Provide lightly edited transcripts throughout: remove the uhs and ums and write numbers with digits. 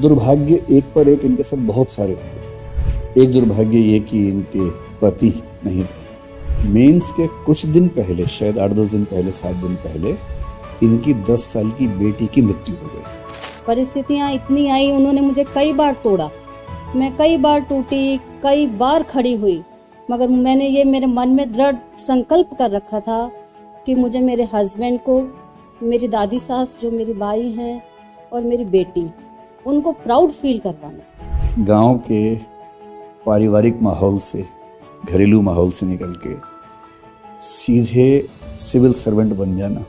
दुर्भाग्य एक पर एक इनके साथ बहुत सारे हुए। एक दुर्भाग्य ये कि इनके पति नहीं रहे। मेंस के कुछ दिन पहले, शायद 8-10 दिन पहले, 7 दिन पहले, इनकी 10 साल की बेटी की मृत्यु हो गई। परिस्थितियां इतनी आई, उन्होंने मुझे कई बार तोड़ा, मैं कई बार टूटी, कई बार खड़ी हुई, मगर मैंने ये मेरे मन में दृढ़ संकल्प कर रखा था कि मुझे मेरे हस्बैंड को, मेरी दादी सास जो मेरी बाई हैं और मेरी बेटी, उनको प्राउड फील करवाना। गांव के पारिवारिक माहौल से, घरेलू माहौल से निकल के सीधे सिविल सर्वेंट बन जाना,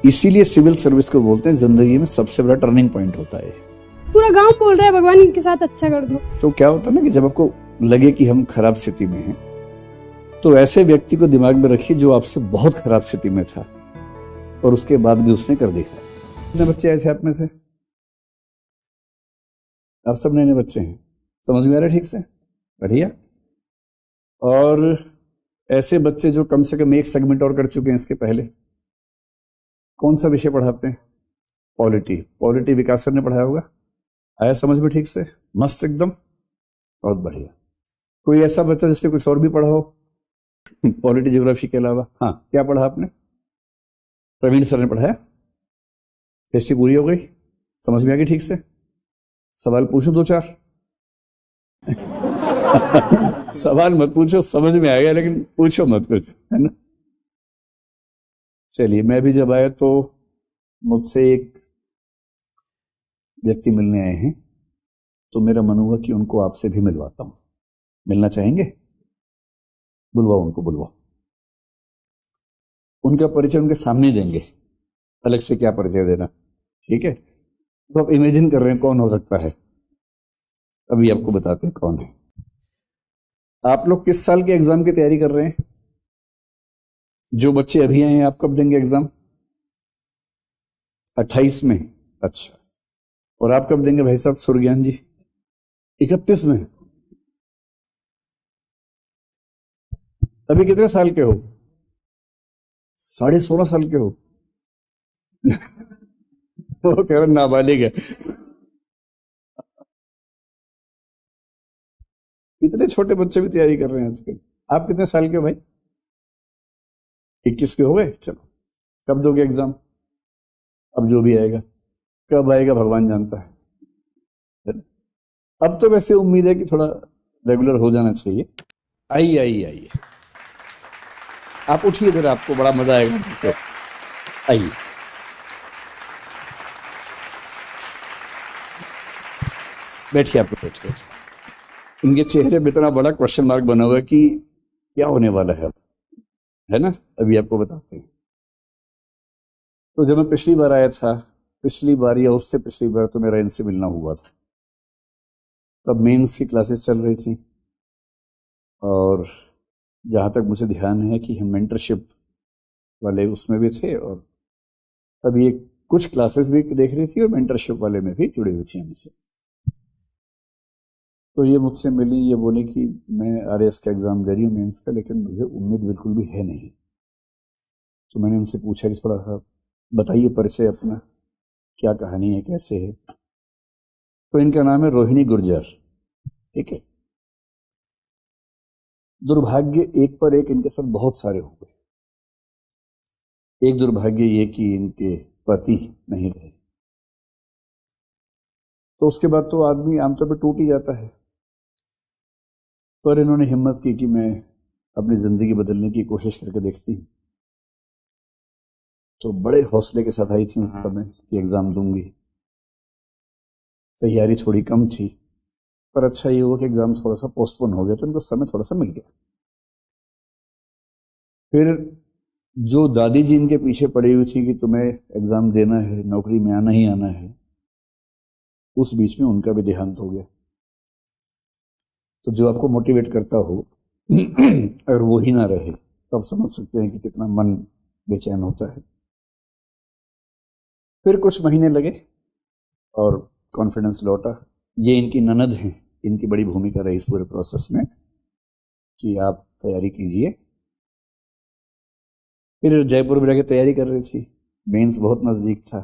इसीलिए सिविल सर्विस को बोलते हैं जिंदगी में सबसे बड़ा टर्निंग पॉइंट होता है। पूरा गांव बोल रहा है भगवान इनके साथ अच्छा कर दो। तो क्या होता है ना कि जब आपको लगे कि हम खराब स्थिति में हैं, तो ऐसे व्यक्ति को दिमाग में रखिए जो आपसे बहुत खराब स्थिति में था और उसके बाद भी उसने कर दिखा। कितने बच्चे आए थे आप में से? आप सब नए नए बच्चे हैं, समझ में आ रहा है ठीक से? बढ़िया। और ऐसे बच्चे जो कम से कम एक सेगमेंट और कर चुके हैं इसके पहले। कौन सा विषय पढ़ाते हैं? पॉलिटी विकास सर ने पढ़ाया होगा। आया समझ में ठीक से? मस्त एकदम, बहुत बढ़िया। कोई ऐसा बच्चा जिसने कुछ और भी पढ़ा हो पॉलिटी ज्योग्राफी के अलावा? हाँ, क्या पढ़ा आपने? प्रवीण सर ने पढ़ाया। हिस्ट्री पूरी हो गई, समझ में आ गई ठीक से? सवाल पूछो 2-4 सवाल मत पूछो, समझ में आ गया, लेकिन पूछो मत कुछ, है ना? चलिए, मैं भी जब आया तो मुझसे एक व्यक्ति मिलने आए हैं, तो मेरा मन हुआ कि उनको आपसे भी मिलवाता हूं। मिलना चाहेंगे? बुलवाओ उनको, बुलवाओ। उनका परिचय उनके सामने देंगे, अलग से क्या परिचय देना, ठीक है? तो आप इमेजिन कर रहे हैं कौन हो सकता है, अभी आपको बताते हैं कौन है। आप लोग किस साल के एग्जाम की तैयारी कर रहे हैं? जो बच्चे अभी आए हैं, आप कब देंगे एग्जाम? 28 में? अच्छा। और आप कब देंगे भाई साहब सुरज्ञान जी? 31 में? अभी कितने साल के हो? 16.5 साल के हो? वो कह रहा नाबालिग है। इतने छोटे बच्चे भी तैयारी कर रहे हैं आजकल। आप कितने साल के हो भाई? 21 के हो गए? चलो, कब दोगे एग्जाम? अब जो भी आएगा, कब आएगा भगवान जानता है। अब तो वैसे उम्मीद है कि थोड़ा रेगुलर हो जाना चाहिए। आइए आइए आइए, आप उठिए इधर, आपको बड़ा मजा आएगा। आइए, बैठिए, आप बैठिए। इनके चेहरे में इतना बड़ा क्वेश्चन मार्क बना हुआ है कि क्या होने वाला है अब, है ना? अभी आपको बताते हैं। तो जब मैं पिछली बार आया था, पिछली बार या उससे पिछली बार, तो मेरा इनसे मिलना हुआ था। तब मेंस की क्लासेस चल रही थी, और जहाँ तक मुझे ध्यान है कि हम मेंटरशिप वाले उसमें भी थे, और अभी एक कुछ क्लासेस भी देख रही थी और मेंटरशिप वाले में भी जुड़ी हुई थी हमसे। तो ये मुझसे मिली, ये बोले कि मैं RAS का एग्ज़ाम दे रही हूँ मेंस का, लेकिन मुझे उम्मीद बिल्कुल भी है नहीं। तो मैंने उनसे पूछा कि थोड़ा सा बताइए परिचय अपना, क्या कहानी है, कैसे है। तो इनका नाम है रोहिणी गुर्जर, ठीक है? दुर्भाग्य एक पर एक इनके साथ बहुत सारे हो गए। एक दुर्भाग्य ये कि इनके पति नहीं रहे। तो उसके बाद तो आदमी आमतौर पर टूट ही जाता है, पर इन्होंने हिम्मत की कि मैं अपनी जिंदगी बदलने की कोशिश करके देखती हूँ। तो बड़े हौसले के साथ आई थी उस समय कि एग्जाम दूंगी। तैयारी थोड़ी कम थी, पर अच्छा ये हुआ कि एग्जाम थोड़ा सा पोस्टपोन हो गया, तो इनको समय थोड़ा सा मिल गया। फिर जो दादी जी इनके पीछे पड़ी हुई थी कि तुम्हें एग्जाम देना है, नौकरी में आना ही आना है, उस बीच में उनका भी देहांत हो गया। तो जो आपको मोटिवेट करता हो अगर वो ही ना रहे, तो आप समझ सकते हैं कि कितना मन बेचैन होता है। फिर कुछ महीने लगे और कॉन्फिडेंस लौटा। ये इनकी ननद हैं, इनकी बड़ी भूमिका रही इस पूरे प्रोसेस में कि आप तैयारी कीजिए। फिर जयपुर में जाके तैयारी कर रही थी, मेंस बहुत नज़दीक था।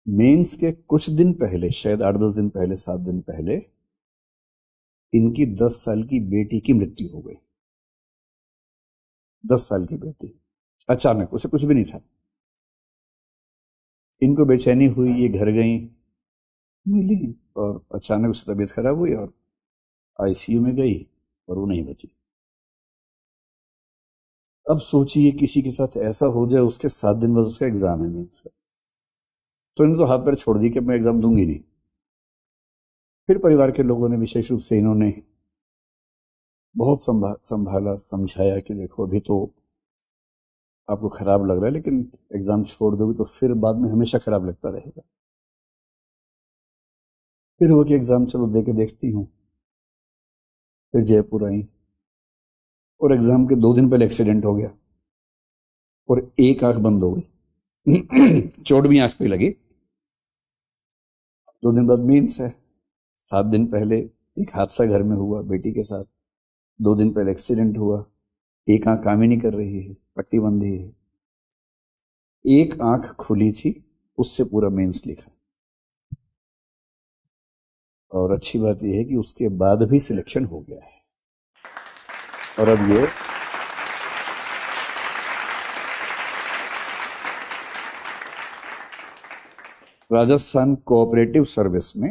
मेंस के कुछ दिन पहले, शायद 8-10 दिन पहले, 7 दिन पहले, इनकी 10 साल की बेटी की मृत्यु हो गई। 10 साल की बेटी, अचानक, उसे कुछ भी नहीं था। इनको बेचैनी हुई, ये घर गई, मिली, और अचानक उसकी तबीयत खराब हुई और आईसीयू में गई और वो नहीं बची। अब सोचिए किसी के साथ ऐसा हो जाए, उसके 7 दिन बाद उसका एग्जाम है मेंस का, तो इन्होंने तो हाथ पैर छोड़ दी कि मैं एग्जाम दूंगी नहीं। फिर परिवार के लोगों ने, विशेष रूप से इन्होंने बहुत संभाला, समझाया कि देखो अभी तो आपको खराब लग रहा है, लेकिन एग्जाम छोड़ दोगे तो फिर बाद में हमेशा खराब लगता रहेगा। फिर वो कि एग्जाम चलो दे के देखती हूँ। फिर जयपुर आई और एग्जाम के 2 दिन पहले एक्सीडेंट हो गया और एक आंख बंद हो गई। चोट भी आंख पे लगी। 2 दिन बाद मेंस है। 7 दिन पहले एक हादसा घर में हुआ बेटी के साथ। 2 दिन पहले एक्सीडेंट हुआ। एक आंख काम ही नहीं कर रही है, पट्टी बंधी है। एक आंख खुली थी, उससे पूरा मेंस लिखा। और अच्छी बात यह है कि उसके बाद भी सिलेक्शन हो गया है। और अब ये राजस्थान कोऑपरेटिव सर्विस में,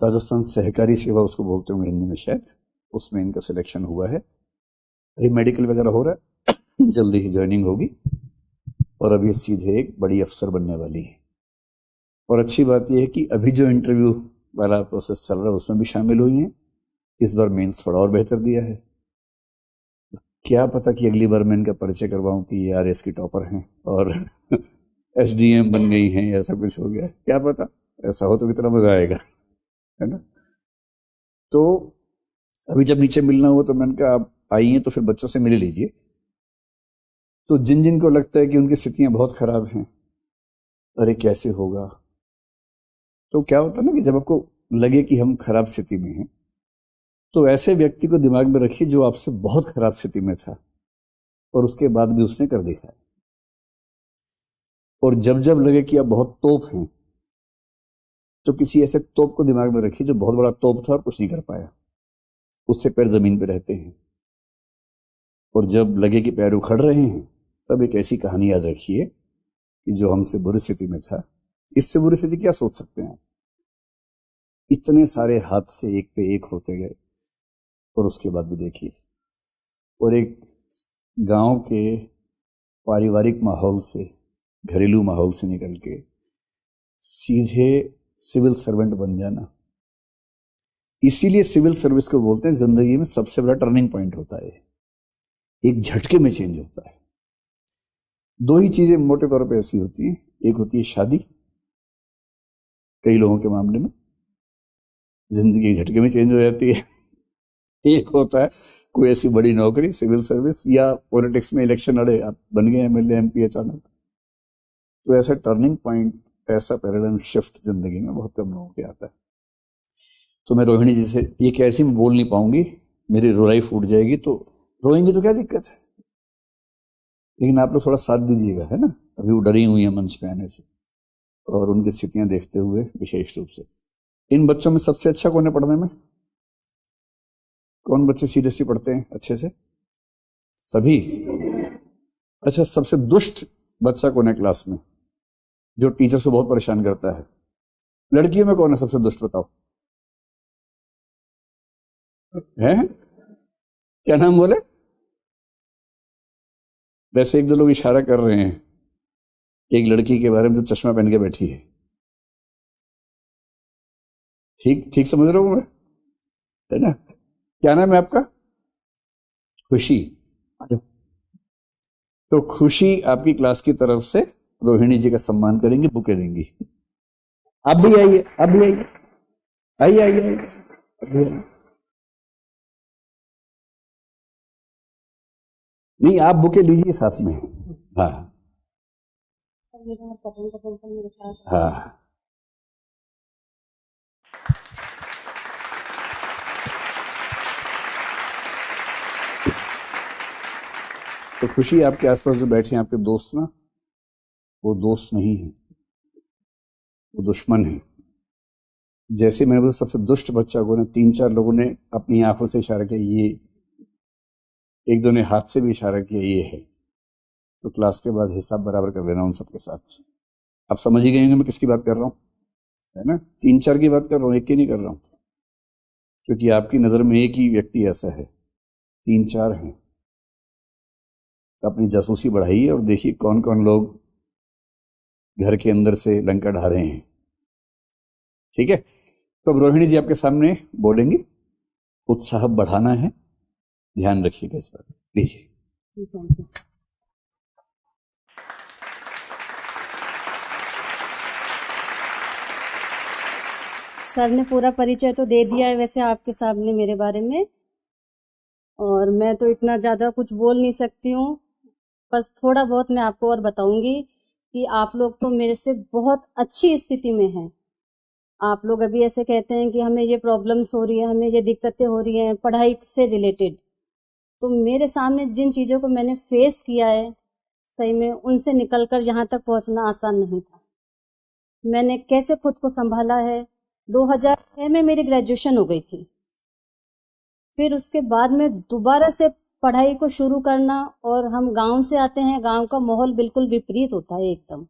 राजस्थान सहकारी सेवा उसको बोलते होंगे हिंदी में शायद, उसमें इनका सिलेक्शन हुआ है। अभी मेडिकल वगैरह हो रहा है, जल्दी ही ज्वाइनिंग होगी और अब ये सीधे एक बड़ी अफसर बनने वाली है। और अच्छी बात यह है कि अभी जो इंटरव्यू वाला प्रोसेस चल रहा है उसमें भी शामिल हुई हैं। इस बार मेंस थोड़ा और बेहतर दिया है। क्या पता कि अगली बार मैं इनका परिचय करवाऊं कि ये आरएस की टॉपर हैं और एसडीएम बन गई हैं, ऐसा कुछ हो गया, क्या पता। ऐसा हो तो कितना मजा आएगा, है ना। तो अभी जब नीचे मिलना हुआ तो मैंने कहा आप आई हैं तो फिर बच्चों से मिल लीजिए। तो जिन जिन को लगता है कि उनकी स्थितियां बहुत खराब हैं, अरे कैसे होगा, तो क्या होता है ना कि जब आपको लगे कि हम खराब स्थिति में हैं, तो ऐसे व्यक्ति को दिमाग में रखिए जो आपसे बहुत खराब स्थिति में था और उसके बाद भी उसने कर दिखाया। और जब जब लगे कि आप बहुत तोप हैं, तो किसी ऐसे तोप को दिमाग में रखिए जो बहुत बड़ा तोप था और कुछ नहीं कर पाया, उससे पैर जमीन पे रहते हैं। और जब लगे कि पैर उखड़ रहे हैं, तब एक ऐसी कहानी याद रखिए कि जो हमसे बुरी स्थिति में था, इससे बुरी स्थिति क्या सोच सकते हैं। इतने सारे हादसे एक पे एक होते गए और उसके बाद भी देखिए, और एक गांव के पारिवारिक माहौल से, घरेलू माहौल से निकल के सीधे सिविल सर्वेंट बन जाना। इसीलिए सिविल सर्विस को बोलते हैं जिंदगी में सबसे बड़ा टर्निंग पॉइंट होता है, एक झटके में चेंज होता है। 2 ही चीजें मोटे तौर पे ऐसी होती हैं, एक होती है शादी, कई लोगों के मामले में जिंदगी एक झटके में चेंज हो जाती है। एक होता है कोई ऐसी बड़ी नौकरी, सिविल सर्विस, या पॉलिटिक्स में इलेक्शन लड़े, आप बन गए एमएलए एमपी अचानक। तो ऐसा टर्निंग पॉइंट, ऐसा पैराडाइम शिफ्ट जिंदगी में बहुत कम लोगों के आता है। तो मैं रोहिणी जी से ये कैसी मैं बोल नहीं पाऊंगी, मेरी रोराई फूट जाएगी, तो रोएंगे तो क्या दिक्कत है, लेकिन आप लोग थोड़ा साथ दीजिएगा, है ना। अभी वो डरी हुई है मंच पे आने से, और उनकी स्थितियां देखते हुए विशेष रूप से। इन बच्चों में सबसे अच्छा कौन है पढ़ने में? कौन बच्चे सीरियसली पढ़ते हैं अच्छे से? सभी। अच्छा, सबसे दुष्ट बच्चा कौन है क्लास में, जो टीचर से बहुत परेशान करता है? लड़कियों में कौन है सबसे दुष्ट, बताओ? है? क्या नाम बोले? वैसे 1-2 लोग इशारा कर रहे हैं एक लड़की के बारे में जो चश्मा पहन के बैठी है। ठीक ठीक समझ रहा हूं मैं, है ना। क्या नाम है आपका? खुशी। तो खुशी आपकी क्लास की तरफ से रोहिणी जी का सम्मान करेंगे, बुके देंगी। आप भी आइए, आप भी आइए, आइए आइए आइए। नहीं, आप बुके लीजिए साथ में। हाँ हाँ। तो खुशी, आपके आसपास जो बैठे हैं आपके दोस्त ना, वो दोस्त नहीं है, वो दुश्मन है। जैसे मैंने बोला सबसे दुष्ट बच्चा को ना 3-4 लोगों ने अपनी आंखों से इशारा किया, ये, एक दो ने हाथ से भी इशारा किया, ये है। तो क्लास के बाद हिसाब बराबर कर लेना उन सबके साथ। आप समझ ही गए होंगे मैं किसकी बात कर रहा हूँ, है ना। 3-4 की बात कर रहा हूँ, एक की नहीं कर रहा हूँ, क्योंकि आपकी नज़र में एक ही व्यक्ति ऐसा है, 3-4 हैं। अपनी जासूसी बढ़ाइए और देखिए कौन कौन लोग घर के अंदर से लंका ढा रहे हैं। ठीक है, तो अब रोहिणी जी आपके सामने बोलेंगी, उत्साह बढ़ाना है, ध्यान रखिएगा इस बात। लीजिए। सर ने पूरा परिचय तो दे दिया है वैसे आपके सामने मेरे बारे में, और मैं तो इतना ज़्यादा कुछ बोल नहीं सकती हूँ। बस थोड़ा बहुत मैं आपको और बताऊंगी कि आप लोग तो मेरे से बहुत अच्छी स्थिति में हैं। आप लोग अभी ऐसे कहते हैं कि हमें ये प्रॉब्लम्स हो रही है, हमें ये दिक्कतें हो रही हैं पढ़ाई से रिलेटेड, तो मेरे सामने जिन चीज़ों को मैंने फेस किया है, सही में उनसे निकलकर यहाँ तक पहुँचना आसान नहीं था। मैंने कैसे खुद को संभाला है। 2006 में मेरी ग्रेजुएशन हो गई थी, फिर उसके बाद में दोबारा से पढ़ाई को शुरू करना, और हम गांव से आते हैं, गांव का माहौल बिल्कुल विपरीत होता है एकदम।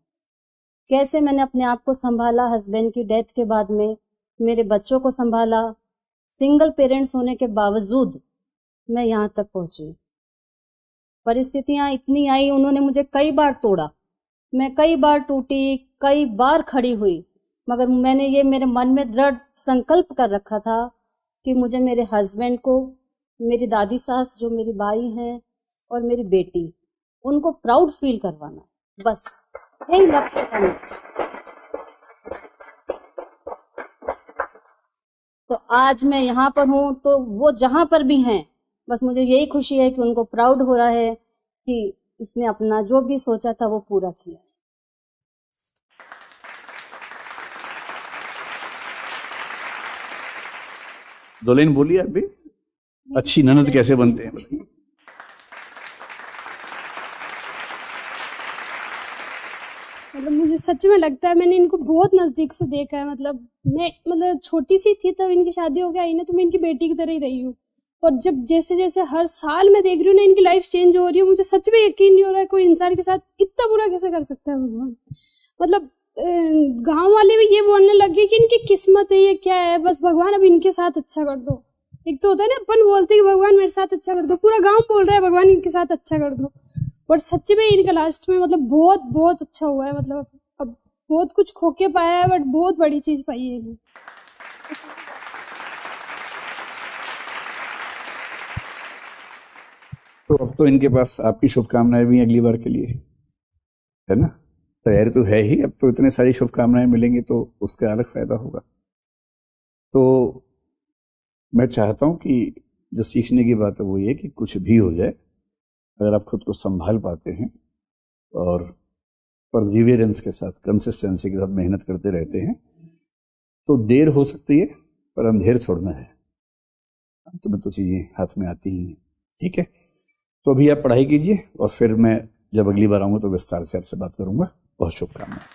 कैसे मैंने अपने आप को संभाला, हस्बैंड की डेथ के बाद में मेरे बच्चों को संभाला, सिंगल पेरेंट्स होने के बावजूद मैं यहाँ तक पहुंची। परिस्थितियां इतनी आई, उन्होंने मुझे कई बार तोड़ा, मैं कई बार टूटी, कई बार खड़ी हुई, मगर मैंने ये मेरे मन में दृढ़ संकल्प कर रखा था कि मुझे मेरे हस्बैंड को, मेरी दादी सास जो मेरी भाई हैं और मेरी बेटी, उनको प्राउड फील करवाना, बस यही लक्ष्य था मेरा। तो आज मैं यहाँ पर हूँ, तो वो जहाँ पर भी हैं, बस मुझे यही खुशी है कि उनको प्राउड हो रहा है कि इसने अपना जो भी सोचा था वो पूरा किया। दो लाइन बोलिए आप भी, अच्छी ननद कैसे बनते हैं। मतलब मुझे सच में लगता है मैंने इनको बहुत नज़दीक से देखा है। मैं छोटी सी थी तब इनकी शादी हो गई आई ना, तो मैं इनकी बेटी की तरह ही रही हूँ। और जब जैसे जैसे हर साल मैं देख रही हूँ ना इनकी लाइफ चेंज हो रही है, मुझे सच में यकीन नहीं हो रहा है कोई इंसान के साथ इतना बुरा कैसे कर सकता है भगवान। मतलब गांव वाले भी ये बोलने लग गए कि इनकी किस्मत है, ये क्या है, बस भगवान अब इनके साथ अच्छा कर दो। एक तो होता है ना अपन बोलते हैं कि भगवान मेरे साथ अच्छा कर दो, पूरा गाँव बोल रहा है भगवान इनके साथ अच्छा कर दो, और सच्ची में इनका लास्ट में मतलब बहुत बहुत अच्छा हुआ है। मतलब अब बहुत कुछ खो के पाया है, बट बहुत बड़ी चीज पाई है इन्हें। तो अब तो इनके पास आपकी शुभकामनाएं भी अगली बार के लिए, है ना। तैयारी तो है ही, अब तो इतने सारी शुभकामनाएं मिलेंगी तो उसका अलग फायदा होगा। तो मैं चाहता हूं कि जो सीखने की बात है वो ये कि कुछ भी हो जाए, अगर आप खुद को संभाल पाते हैं और परसिवियरेंस के साथ, कंसिस्टेंसी के साथ मेहनत करते रहते हैं, तो देर हो सकती है पर अंधेर छोड़ना है। तुम्हें तो चीज़ें हाथ में आती ही हैं। ठीक है, तो अभी आप पढ़ाई कीजिए और फिर मैं जब अगली बार आऊँगा तो विस्तार से आपसे बात करूँगा। बहुत शुभकामनाएं।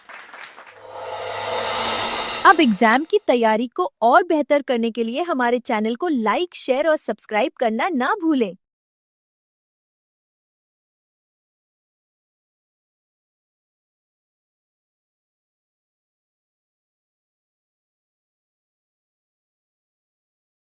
अब एग्जाम की तैयारी को और बेहतर करने के लिए हमारे चैनल को लाइक, शेयर और सब्सक्राइब करना ना भूलें।